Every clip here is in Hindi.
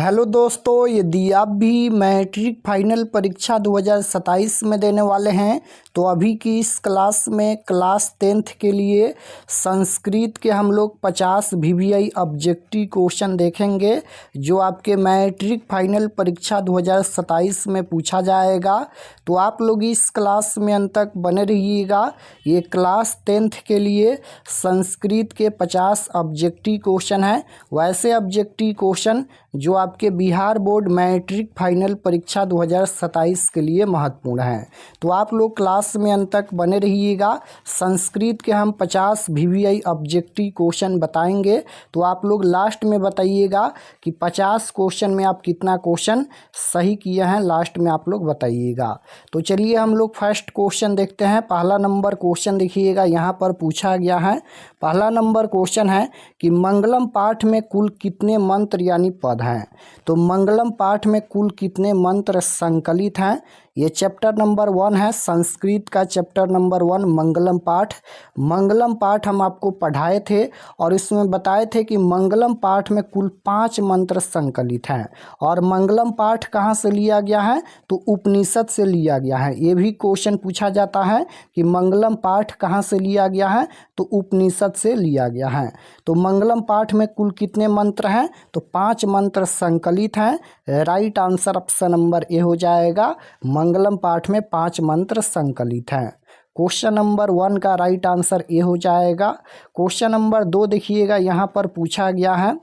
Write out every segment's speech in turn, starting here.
हेलो दोस्तों, यदि आप भी मैट्रिक फाइनल परीक्षा 2027 में देने वाले हैं तो अभी की इस क्लास में क्लास 10th के लिए संस्कृत के हम लोग 50 VVI ऑब्जेक्टिव क्वेश्चन देखेंगे जो आपके मैट्रिक फाइनल परीक्षा 2027 में पूछा जाएगा। तो आप लोग इस क्लास में अंत तक बने रहिएगा। ये क्लास 10th के लिए संस्कृत के 50 ऑब्जेक्टिव क्वेश्चन हैं। वैसे ऑब्जेक्टिव क्वेश्चन जो आपके बिहार बोर्ड मैट्रिक फाइनल परीक्षा 2027 के लिए महत्वपूर्ण है। तो आप लोग क्लास में अंत तक बने रहिएगा। संस्कृत के हम 50 VVI ऑब्जेक्टिव क्वेश्चन बताएंगे। तो आप लोग लास्ट में बताइएगा कि 50 क्वेश्चन में आप कितना क्वेश्चन सही किए हैं, लास्ट में आप लोग बताइएगा। तो चलिए हम लोग फर्स्ट क्वेश्चन देखते हैं। पहला नंबर क्वेश्चन देखिएगा, यहाँ पर पूछा गया है। पहला नंबर क्वेश्चन है कि मंगलम पाठ में कुल कितने मंत्र यानी पद हैं। तो मंगलम पाठ में कुल कितने मंत्र संकलित हैं। ये चैप्टर नंबर 1 है, संस्कृत का चैप्टर नंबर 1 मंगलम पाठ। मंगलम पाठ हम आपको पढ़ाए थे और इसमें बताए थे कि मंगलम पाठ में कुल 5 मंत्र संकलित हैं। और मंगलम पाठ कहाँ से लिया गया है, तो उपनिषद से लिया गया है। ये भी क्वेश्चन पूछा जाता है कि मंगलम पाठ कहाँ से लिया गया है, तो उपनिषद से लिया गया है। तो मंगलम पाठ में कुल कितने मंत्र हैं, तो 5 मंत्र संकलित हैं। राइट आंसर ऑप्शन नंबर ए हो जाएगा। मंगलम पाठ में 5 मंत्र संकलित हैं। क्वेश्चन नंबर 1 का राइट आंसर ए हो जाएगा। क्वेश्चन नंबर 2 देखिएगा, यहाँ पर पूछा गया है।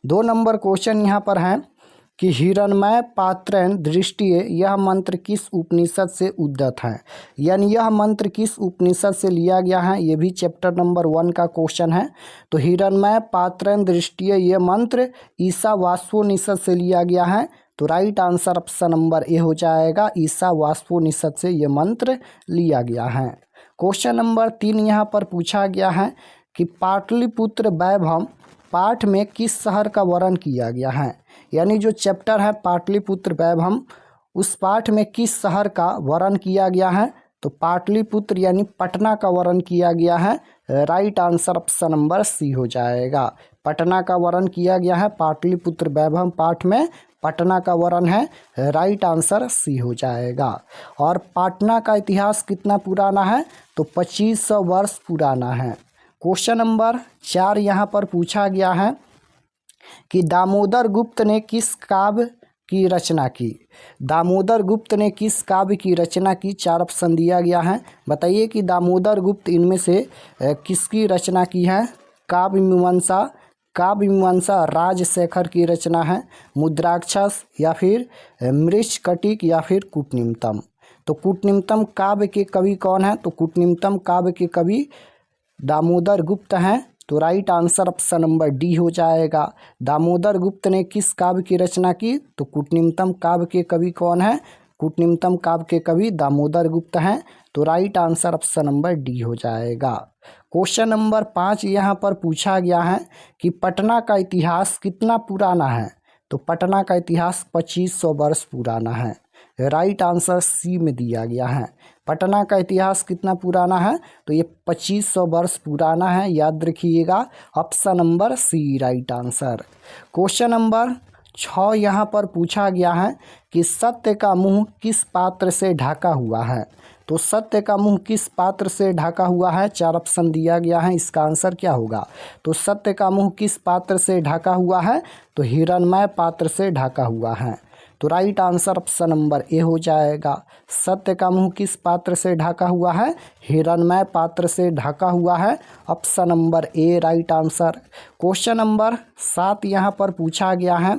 2 नंबर क्वेश्चन यहाँ पर है कि हिरण्मय पात्रेण दृष्टिये यह मंत्र किस उपनिषद से उद्धत है। यानी यह मंत्र किस उपनिषद से लिया गया है, ये भी चैप्टर नंबर 1 का क्वेश्चन है। तो हिरण्मय पात्रेण दृष्टिये यह मंत्र ईशावास्योपनिषद से लिया गया है। तो राइट आंसर ऑप्शन नंबर ए हो जाएगा। ईशावास्योपनिषद से यह मंत्र लिया गया है। क्वेश्चन नंबर 3 यहाँ पर पूछा गया है कि पाटलिपुत्र वैभव पाठ में किस शहर का वर्णन किया गया है। यानी जो चैप्टर है पाटलिपुत्र वैभव, उस पाठ में किस शहर का वर्णन किया गया है, तो पाटलिपुत्र यानी पटना का वर्णन किया गया है। Right answer option number C हो जाएगा। पटना का वर्णन किया गया है। पाटलिपुत्र वैभव पाठ में पटना का वर्णन है। राइट आंसर सी हो जाएगा। और पटना का इतिहास कितना पुराना है, तो 2500 वर्ष पुराना है। क्वेश्चन नंबर 4 यहाँ पर पूछा गया है कि दामोदर गुप्त ने किस काव्य की रचना की। दामोदर गुप्त ने किस काव्य की रचना की, 4 ऑप्शन दिया गया है। बताइए कि दामोदर गुप्त इनमें से किसकी रचना की है। काव्य मीमांसा राजशेखर की रचना है, मुद्राक्षस या फिर मृच्छकटिक या फिर कूटनिम्नम। तो कूटनिम्नम काव्य के कवि कौन है, तो कूटनिम्नम काव्य के कवि दामोदर गुप्त हैं। तो right answer option number D हो जाएगा। दामोदर गुप्त ने किस काव्य की रचना की, तो कूटनिम्नम काव्य के कवि कौन है, कूटनिम्नम काव्य के कवि दामोदर गुप्त हैं। तो right answer option number D हो जाएगा। क्वेश्चन नंबर 5 यहाँ पर पूछा गया है कि पटना का इतिहास कितना पुराना है। तो पटना का इतिहास 2500 वर्ष पुराना है। राइट आंसर सी में दिया गया है। पटना का इतिहास कितना पुराना है, तो ये 2500 वर्ष पुराना है। याद रखिएगा, option number C right answer. Question number 6 यहाँ पर पूछा गया है कि सत्य का मुंह किस पात्र से ढका हुआ है। तो सत्य का मुंह किस पात्र से ढका हुआ है, 4 ऑप्शन दिया गया है। इसका आंसर क्या होगा, तो सत्य का मुंह किस पात्र से ढका हुआ है, तो हिरण्मय पात्र से ढका हुआ है। तो राइट आंसर ऑप्शन नंबर ए हो जाएगा। सत्य का मुंह किस पात्र से ढका हुआ है, हिरण्मय पात्र से ढका हुआ है। Option number A right answer. Question number 7 यहाँ पर पूछा गया है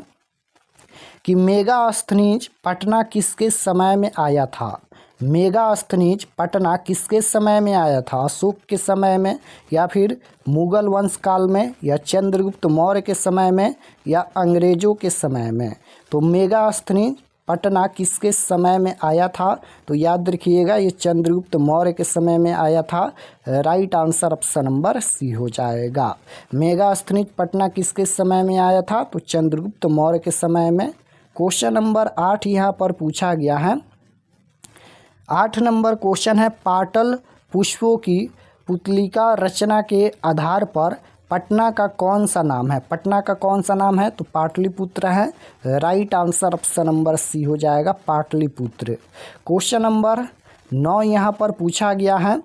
कि मेगास्थनीज पटना किसके समय में आया था। मेगास्थनीज पटना किसके समय में आया था, अशोक के समय में या फिर मुगल वंश काल में या चंद्रगुप्त मौर्य के समय में या अंग्रेजों के समय में। तो मेगास्थनीज पटना किसके समय में आया था, तो याद रखिएगा ये चंद्रगुप्त मौर्य के समय में आया था। Right answer option number C हो जाएगा। मेगास्थनीज पटना किसके समय में आया था, तो चंद्रगुप्त मौर्य के समय में। क्वेश्चन नंबर 8 यहाँ पर पूछा गया है। 8 नंबर क्वेश्चन है पाटल पुष्पों की पुतलिका रचना के आधार पर पटना का कौन सा नाम है? पटना का कौन सा नाम है? तो पाटलिपुत्र है। Right answer option number C हो जाएगा, पाटलिपुत्र। क्वेश्चन नंबर 9 यहाँ पर पूछा गया है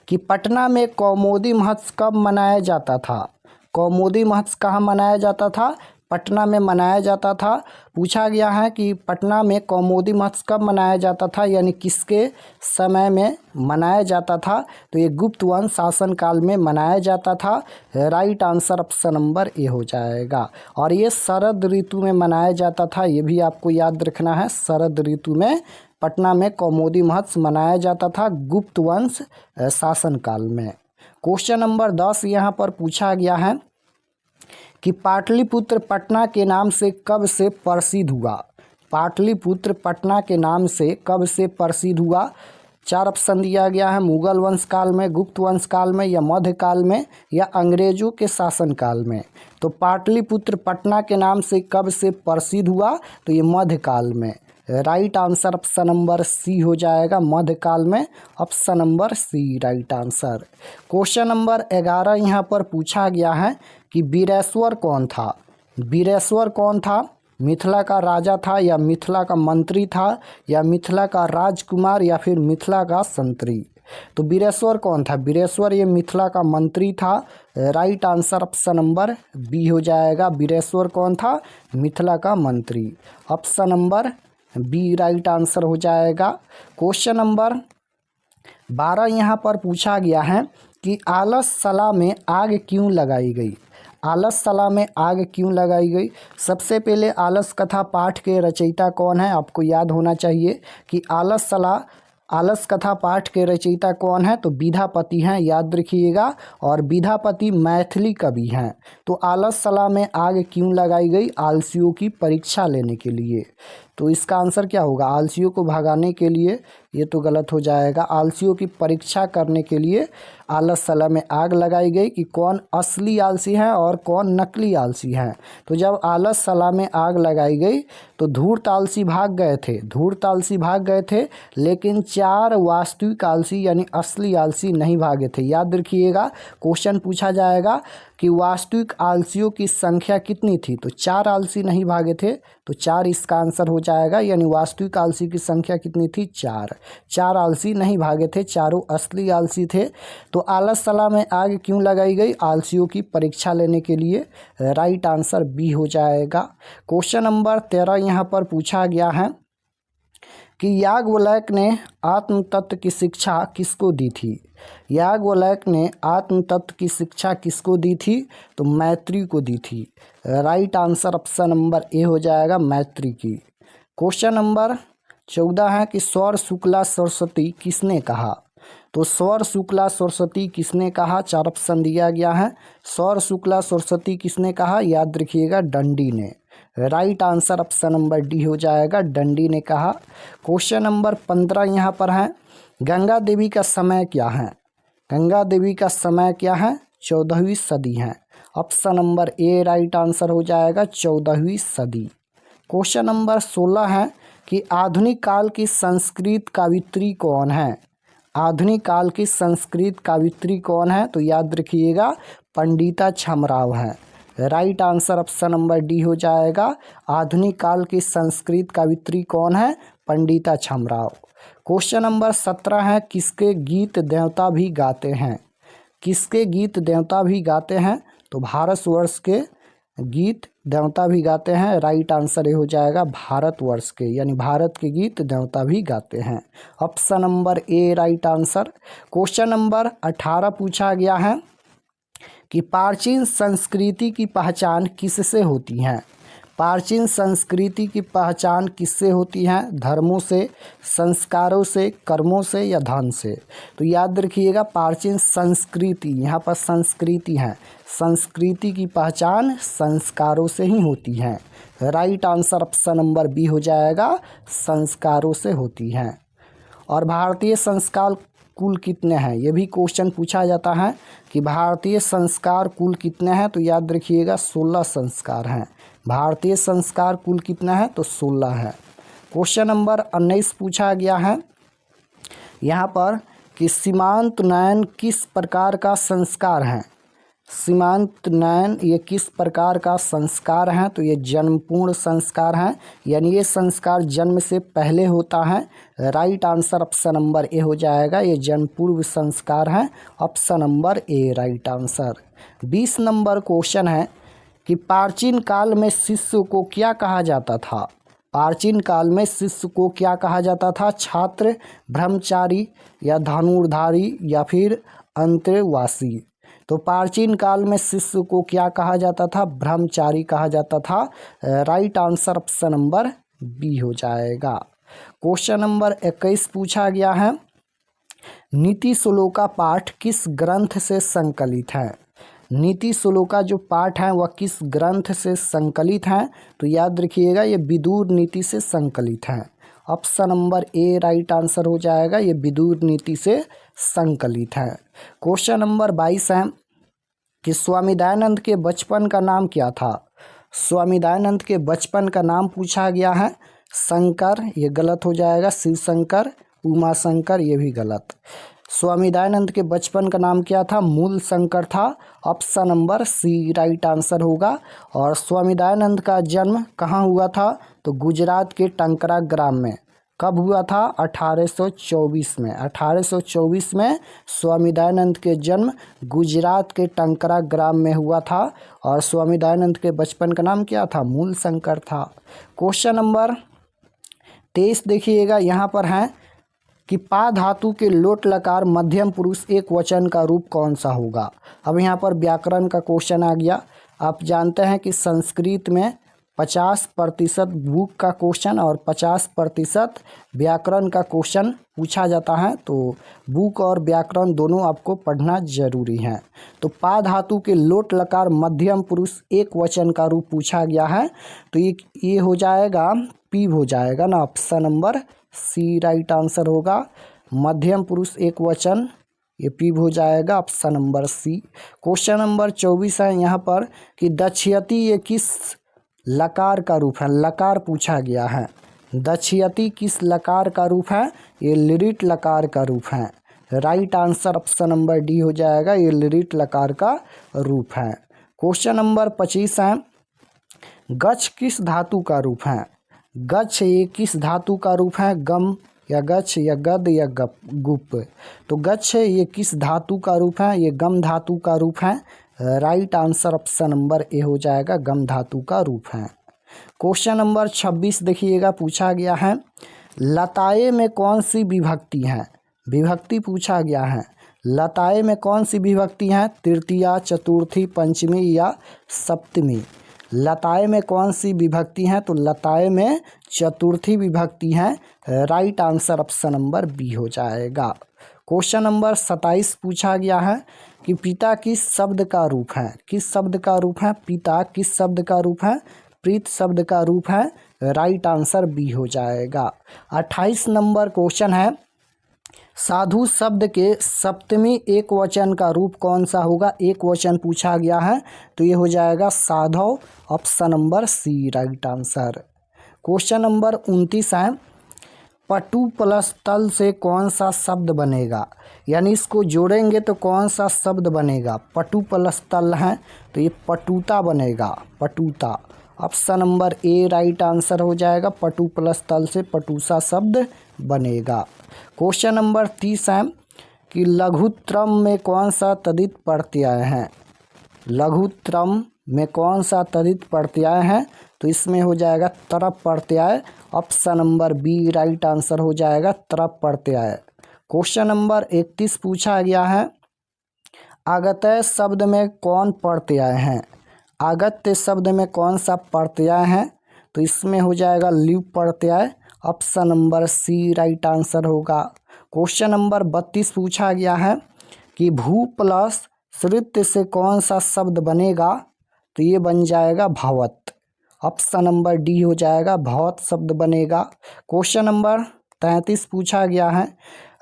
कि पटना में कौमुदी महोत्सव कब मनाया जाता था? कौमुदी महोत्सव कहाँ मनाया जाता था? पटना में मनाया जाता था। पूछा गया है कि पटना में कौमुदी महोत्सव कब मनाया जाता था, यानी किसके समय में मनाया जाता था? तो ये गुप्त वंश शासनकाल में मनाया जाता था। राइट आंसर ऑप्शन नंबर ए हो जाएगा। और ये शरद ऋतु में मनाया जाता था, ये भी आपको याद रखना है। शरद ऋतु में पटना में कौमुदी महोत्सव मनाया जाता था गुप्त वंश शासनकाल में। क्वेश्चन नंबर 10 यहाँ पर पूछा गया है कि पाटलिपुत्र पटना के नाम से कब से प्रसिद्ध हुआ? पाटलिपुत्र पटना के नाम से कब से प्रसिद्ध हुआ? 4 ऑप्शन दिया गया है, मुगल वंश काल में, गुप्त वंश काल में, या मध्यकाल में, या अंग्रेजों के शासनकाल में। तो पाटलिपुत्र पटना के नाम से कब से प्रसिद्ध हुआ? तो ये मध्यकाल में। Right answer option number C हो जाएगा, मध्यकाल में। Option number C right answer. Question number 11 यहाँ पर पूछा गया है कि वीरेश्वर कौन था? वीरेश्वर कौन था? मिथिला का राजा था, या मिथिला का मंत्री था, या मिथिला का राजकुमार, या फिर मिथिला का संतरी? तो वीरेश्वर कौन था? वीरेश्वर ये मिथिला का मंत्री था। Right answer option number B हो जाएगा। वीरेश्वर कौन था? मिथिला का मंत्री। Option number B right answer हो जाएगा। क्वेश्चन नंबर 12 यहाँ पर पूछा गया है कि आलसला में आग क्यों लगाई गई? आलसला में आग क्यों लगाई गई? सबसे पहले आलस कथा पाठ के रचयिता कौन है? आपको याद होना चाहिए कि आलस कथा पाठ के रचयिता कौन है? तो विद्यापति हैं, याद रखिएगा। और विद्यापति मैथिली कवि हैं। तो आलसला में आग क्यों लगाई गई? आलसियों की परीक्षा लेने के लिए। तो इसका आंसर क्या होगा? आलसियों को भगाने के लिए। ये तो गलत हो जाएगा। आलसियों की परीक्षा करने के लिए आलसला में आग लगाई गई कि कौन असली आलसी है और कौन नकली आलसी है। तो जब आलसला में आग लगाई गई तो धूर्त आलसी भाग गए थे, धूर्त आलसी भाग गए थे, लेकिन 4 वास्तविक आलसी यानी असली आलसी नहीं भागे थे। याद रखिएगा, क्वेश्चन पूछा जाएगा कि वास्तविक आलसियों की संख्या कितनी थी? तो 4 आलसी नहीं भागे थे, तो 4 इसका आंसर हो जाएगा। यानी वास्तविक आलसी की संख्या कितनी थी? 4 आलसी नहीं भागे थे, चारों असली आलसी थे। तो आलसला में आग क्यों लगाई गई? आलसियों की परीक्षा लेने के लिए। राइट आंसर बी हो जाएगा। क्वेश्चन नंबर 13 यहाँ पर पूछा गया है कि याज्ञवल्क्य ने आत्म तत्व की शिक्षा किसको दी थी? याज्ञवल्क्य ने आत्म तत्व की शिक्षा किसको दी थी? तो मैत्री को दी थी। राइट आंसर ऑप्शन नंबर ए हो जाएगा, मैत्री की। क्वेश्चन नंबर 14 है कि सौर शुक्ला सरस्वती किसने कहा? तो सौर शुक्ला सरस्वती किसने कहा? 4 ऑप्शन दिया गया है। सौर शुक्ला सरस्वती किसने कहा? याद रखिएगा, दंडी ने। Right answer option number D हो जाएगा, दंडी ने कहा। क्वेश्चन नंबर 15 यहाँ पर है, गंगा देवी का समय क्या है? गंगा देवी का समय क्या है? 14वीं सदी है। Option number A right answer हो जाएगा, 14वीं सदी। क्वेश्चन नंबर 16 है कि आधुनिक काल की संस्कृत कवित्री कौन है? आधुनिक काल की संस्कृत कवित्री कौन है? तो याद रखिएगा, पंडिता छमराव है। Right answer option number D हो जाएगा। आधुनिक काल की संस्कृत कवित्री कौन है? पंडिता छमराव। क्वेश्चन नंबर 17 है, किसके गीत देवता भी गाते हैं? किसके गीत देवता भी गाते हैं? तो भारतवर्ष के गीत देवता भी गाते हैं। राइट आंसर ये हो जाएगा, भारतवर्ष के, यानी भारत के गीत देवता भी गाते हैं। Option number A right answer. Question number 18 पूछा गया है कि प्राचीन संस्कृति की पहचान किससे होती है? प्राचीन संस्कृति की पहचान किससे होती है? धर्मों से, संस्कारों से, कर्मों से, या धन से? तो याद रखिएगा, प्राचीन संस्कृति, यहाँ पर संस्कृति है, संस्कृति की पहचान संस्कारों से ही होती है। Right answer option number B हो जाएगा, संस्कारों से होती है। और भारतीय संस्कार कुल कितने हैं? ये भी क्वेश्चन पूछा जाता है कि भारतीय संस्कार कुल कितने हैं? तो याद रखिएगा, 16 संस्कार हैं। भारतीय संस्कार कुल कितना है? तो 16 है। क्वेश्चन नंबर 19 पूछा गया है यहाँ पर कि सीमांत नयन किस प्रकार का संस्कार है? सीमांत नयन ये किस प्रकार का संस्कार है? तो ये जन्मपूर्ण संस्कार है, यानी ये संस्कार जन्म से पहले होता है। राइट आंसर ऑप्शन नंबर ए हो जाएगा, ये जन्मपूर्व संस्कार है। Option number A right answer. 20 number question है कि प्राचीन काल में शिष्य को क्या कहा जाता था? प्राचीन काल में शिष्य को क्या कहा जाता था? छात्र, ब्रह्मचारी या धनुर्धारी या फिर अंतर्वासी? तो प्राचीन काल में शिष्य को क्या कहा जाता था? ब्रह्मचारी कहा जाता था। Right answer option number B हो जाएगा। क्वेश्चन नंबर 21 पूछा गया है, नीति श्लोका पाठ किस ग्रंथ से संकलित है? नीति श्लोका जो पाठ है वह किस ग्रंथ से संकलित है? तो याद रखिएगा ये विदुर नीति से संकलित है। Option number A right answer हो जाएगा, ये विदुर नीति से संकलित है। क्वेश्चन नंबर 22 है कि स्वामी दयानंद के बचपन का नाम क्या था? स्वामी दयानंद के बचपन का नाम पूछा गया है। शंकर ये गलत हो जाएगा, शिव शंकर, उमा शंकर ये भी गलत। स्वामी दयानंद के बचपन का नाम क्या था? मूल शंकर था। Option number C right answer होगा। और स्वामी दयानंद का जन्म कहाँ हुआ था? तो गुजरात के टंकरा ग्राम में। कब हुआ था? 1824 में। 1824 में स्वामी दयानंद के जन्म गुजरात के टंकरा ग्राम में हुआ था। और स्वामी दयानंद के बचपन का नाम क्या था? मूल शंकर था। क्वेश्चन नंबर 23 देखिएगा, यहाँ पर है कि पा धातु के लोट लकार मध्यम पुरुष एक वचन का रूप कौन सा होगा? अब यहाँ पर व्याकरण का क्वेश्चन आ गया। आप जानते हैं कि संस्कृत में 50% बुक का क्वेश्चन और 50% व्याकरण का क्वेश्चन पूछा जाता है, तो बुक और व्याकरण दोनों आपको पढ़ना जरूरी है। तो पा धातु के लोट लकार मध्यम पुरुष एक वचन का रूप पूछा गया है, तो ये हो जाएगा पीव हो जाएगा ना। Option number C right answer होगा। मध्यम पुरुष एक वचन ये पीव हो जाएगा। Option number C. Question number 24 है यहाँ पर कि दक्षयति ये किस लकार का रूप है? लकार पूछा गया है। दक्षयति किस लकार का रूप है? ये लिरिट लकार का रूप है। Right answer option number D हो जाएगा, ये लिरिट लकार का रूप है। क्वेश्चन नंबर 25 है, गच्छ किस धातु का रूप है? गच्छ ये किस धातु का रूप है? गम या गच्छ या गद या गुप? तो गच्छ ये किस धातु का रूप है? ये गम धातु का रूप है। राइट आंसर ऑप्शन नंबर ए हो जाएगा, गम धातु का रूप है। क्वेश्चन नंबर 26 देखिएगा, पूछा गया है लताए में कौन सी विभक्ति है? विभक्ति पूछा गया है। लताए में कौन सी विभक्ति है? तृतीया, चतुर्थी, पंचमी या सप्तमी? लताए में कौन सी विभक्ति है? तो लताए में चतुर्थी विभक्ति है। Right answer option number B हो जाएगा। क्वेश्चन नंबर 27 पूछा गया है कि पिता किस शब्द का रूप है? किस शब्द का रूप है? पिता किस शब्द का रूप है? प्रीत शब्द का रूप है। राइट आंसर बी हो जाएगा। 28 नंबर क्वेश्चन है, साधु शब्द के सप्तमी एक वचन का रूप कौन सा होगा? एक वचन पूछा गया है, तो ये हो जाएगा साधव। Option number C right answer. Question number 29 है, पटु प्लस तल से कौन सा शब्द बनेगा? यानी इसको जोड़ेंगे तो कौन सा शब्द बनेगा? पटु प्लस तल है, तो ये पटुता बनेगा, पटुता। Option number A right answer हो जाएगा, पटु प्लस तल से पटुसा शब्द बनेगा। क्वेश्चन नंबर 30 है कि लघुत्रम में कौन सा तदित प्रत्यय है? लघुत्रम में कौन सा तदित प्रत्यय है? तो इसमें हो जाएगा तरप प्रत्यय। Option number B right answer हो जाएगा, तरप प्रत्यय। क्वेश्चन नंबर 31 पूछा गया है, आगत्य शब्द में कौन प्रत्यय है? आगत्य शब्द में कौन सा प्रत्यय है? तो इसमें हो जाएगा ल्यू प्रत्यय। Option number C right answer होगा। क्वेश्चन नंबर 32 पूछा गया है कि भू प्लस श्रुत्य से कौन सा शब्द बनेगा? तो ये बन जाएगा भवत। ऑप्शन नंबर डी हो जाएगा, भवत शब्द बनेगा। क्वेश्चन नंबर 33 पूछा गया है,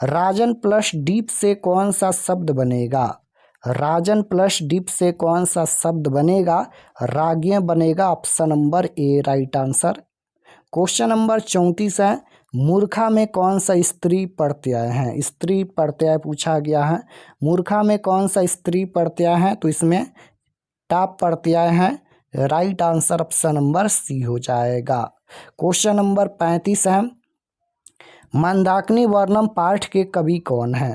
राजन प्लस डीप से कौन सा शब्द बनेगा? राजन प्लस डीप से कौन सा शब्द बनेगा? राज्ञ बनेगा। Option number A right answer. Question number 34 है, मूर्खा में कौन सा स्त्री प्रत्यय है? स्त्री प्रत्यय पूछा गया है। मूर्खा में कौन सा स्त्री प्रत्यय है? तो इसमें टाप प्रत्यय है। Right answer option number C हो जाएगा। क्वेश्चन नंबर 35 है, मंदाकिनी वर्णम पाठ के कवि कौन है?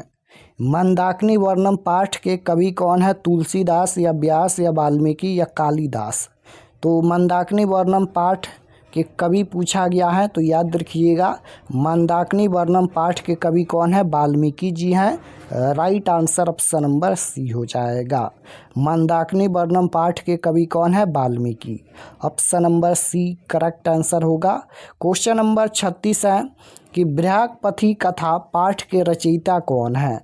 मंदाकिनी वर्णम पाठ के कवि कौन है? तुलसीदास या व्यास या वाल्मीकि या कालिदास? तो मंदाकिनी वर्णम पाठ के कवि पूछा गया है, तो याद रखिएगा मंदाकिनी वर्णम पाठ के कवि कौन है? वाल्मीकि जी हैं। Right answer option number C हो जाएगा। मंदाकिनी वर्णम पाठ के कवि कौन है? Valmiki. Option number C correct answer होगा। क्वेश्चन नंबर 36 है कि बृहस्पति कथा पाठ के रचयिता कौन है?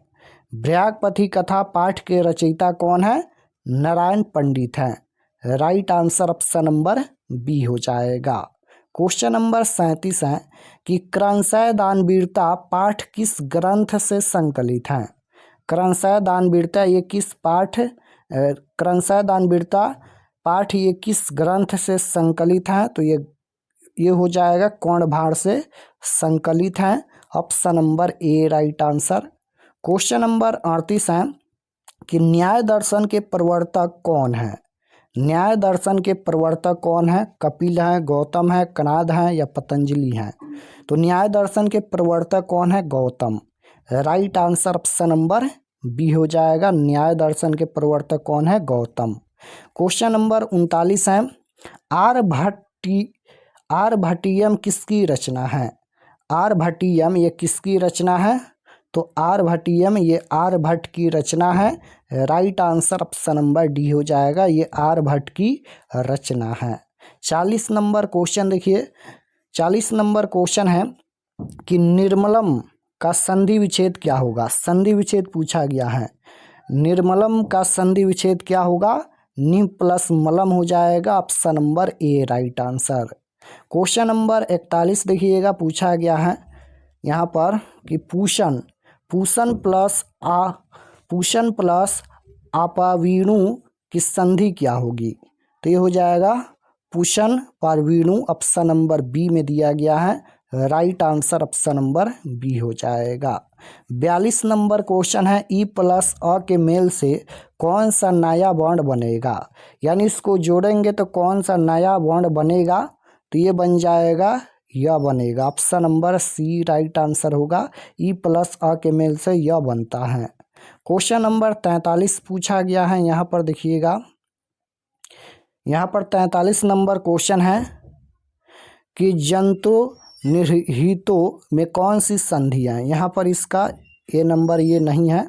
बृहस्पति कथा पाठ के रचयिता कौन है? नारायण पंडित हैं। Right answer option number B हो जाएगा। क्वेश्चन नंबर 37 है कि क्रंशय दानवीरता पाठ किस ग्रंथ से संकलित है? क्रंशय दानवीरता ये किस पाठ क्रंशय दानवीरता पाठ ये किस ग्रंथ से संकलित है? तो ये हो जाएगा कौंडभाड़ से संकलित है। Option number A right answer. Question number 38 है कि न्याय दर्शन के प्रवर्तक कौन है? न्याय दर्शन के प्रवर्तक कौन है? कपिल है, गौतम है, कणाद है या पतंजलि है? तो न्याय दर्शन के प्रवर्तक कौन है? Gautam. Right answer option number B हो जाएगा। न्याय दर्शन के प्रवर्तक कौन है? गौतम। क्वेश्चन नंबर 39 है, आर्यभट्टियम किसकी रचना है? आर्यभट्टियम ये किसकी रचना है? तो आर्यभट्टियम ये आर्यभट्ट की रचना है। Right answer option number D हो जाएगा। ये आर्यभट्ट की रचना है। 40 नंबर क्वेश्चन देखिए। 40 नंबर क्वेश्चन है कि निर्मलम का संधि विच्छेद क्या होगा? संधि विच्छेद पूछा गया है। निर्मलम का संधि विच्छेद क्या होगा? नि प्लस मलम हो जाएगा। Option number A right answer. Question number 41 देखिएगा, पूछा गया है यहाँ पर कि पूषण प्लस अपावीणु की संधि क्या होगी? तो ये हो जाएगा पूषण पारवीणु। ऑप्शन नंबर बी में दिया गया है। Right answer option number B हो जाएगा। 42 नंबर क्वेश्चन है, ई प्लस अ के मेल से कौन सा नया बॉन्ड बनेगा? यानी इसको जोड़ेंगे तो कौन सा नया बॉन्ड बनेगा? तो ये बन जाएगा यह बनेगा। Option number C right answer होगा। ई प्लस अ के मेल से यह बनता है। क्वेश्चन नंबर 43 पूछा गया है। यहाँ पर देखिएगा, यहाँ पर 43 नंबर क्वेश्चन है कि जंतु निर्हितों में कौन सी संधियाँ? यहाँ पर इसका ये नंबर ये नहीं है।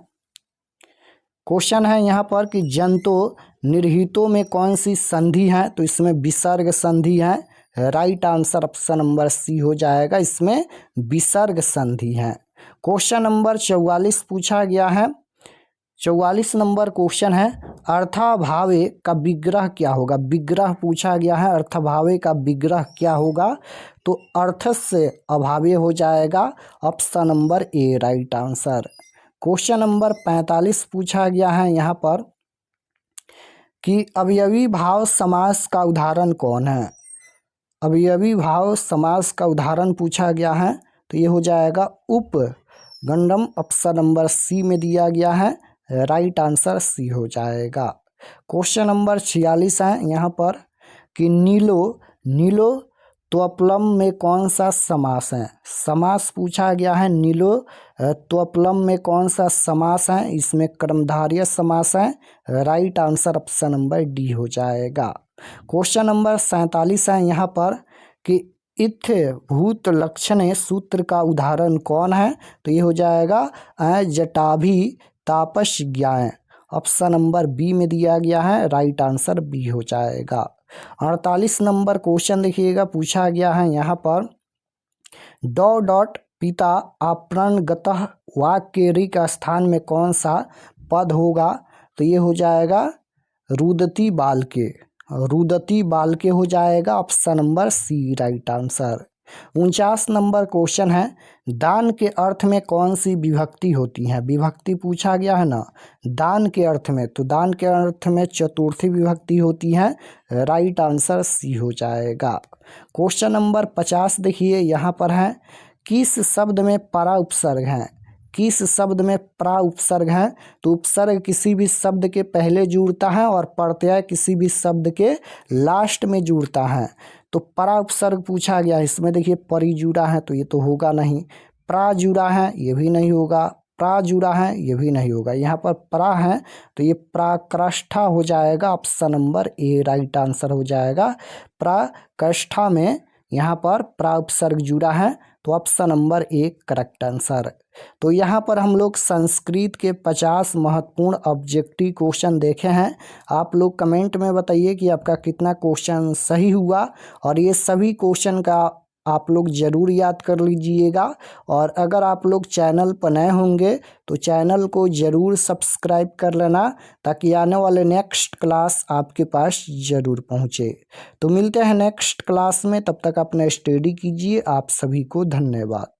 क्वेश्चन है यहाँ पर कि जंतु निर्हितों में कौन सी संधि है? तो इसमें विसर्ग संधि है। Right answer option number C हो जाएगा। इसमें विसर्ग संधि है। क्वेश्चन नंबर 44 पूछा गया है। 44 नंबर क्वेश्चन है, अर्थाभावे का विग्रह क्या होगा? विग्रह पूछा गया है। अर्थाभावे का विग्रह क्या होगा? तो अर्थ से अभावे हो जाएगा। Option number A right answer. Question number 45 पूछा गया है यहाँ पर कि अवयवी भाव समास का उदाहरण कौन है? अवयवी भाव समास का उदाहरण पूछा गया है। तो ये हो जाएगा उपगंडम। ऑप्शन नंबर सी में दिया गया है। राइट आंसर सी हो जाएगा। क्वेश्चन नंबर 46 है यहाँ पर कि नीलो त्वप्लम में कौन सा समास है? समास पूछा गया है। नीलो त्वप्लम में कौन सा समास है? इसमें कर्मधारय समास है। Right answer option number D हो जाएगा। क्वेश्चन नंबर 47 है यहाँ पर कि इत्थ भूत लक्षणे सूत्र का उदाहरण कौन है? तो ये हो जाएगा जटाभि तापस ज्ञान। ऑप्शन नंबर बी में दिया गया है। राइट आंसर बी हो जाएगा। 48 नंबर क्वेश्चन देखिएगा, पूछा गया है यहाँ पर डॉट पिता अप्रणगतः वाक्य रि का स्थान में कौन सा पद होगा? तो ये हो जाएगा रुदती बालके हो जाएगा। Option number C right answer. 49 number question है, दान के अर्थ में कौन सी विभक्ति होती है? विभक्ति पूछा गया है ना दान के अर्थ में, तो दान के अर्थ में चतुर्थी विभक्ति होती है। राइट आंसर सी हो जाएगा। क्वेश्चन नंबर 50 देखिए यहाँ पर है किस शब्द में परा उपसर्ग है? किस शब्द में परा उपसर्ग है? तो उपसर्ग किसी भी शब्द के पहले जुड़ता है और प्रत्यय किसी भी शब्द के लास्ट में जुड़ता है। तो परा उपसर्ग पूछा गया, इसमें देखिए परी जुड़ा है तो ये तो होगा नहीं, प्रा जुड़ा है ये भी नहीं होगा, प्रा जुड़ा है ये भी नहीं होगा। यहाँ पर प्रा है तो ये प्राकृष्ठा हो जाएगा, option number A right answer हो जाएगा। प्राकृष्ठा में यहाँ पर प्रा उपसर्ग जुड़ा है तो option number A correct answer. तो यहाँ पर हम लोग संस्कृत के 50 महत्वपूर्ण ऑब्जेक्टिव क्वेश्चन देखे हैं। आप लोग कमेंट में बताइए कि आपका कितना क्वेश्चन सही हुआ, और ये सभी क्वेश्चन का आप लोग ज़रूर याद कर लीजिएगा। और अगर आप लोग चैनल पर नए होंगे तो चैनल को ज़रूर सब्सक्राइब कर लेना, ताकि आने वाले नेक्स्ट क्लास आपके पास ज़रूर पहुँचे। तो मिलते हैं नेक्स्ट क्लास में, तब तक अपना स्टडी कीजिए। आप सभी को धन्यवाद।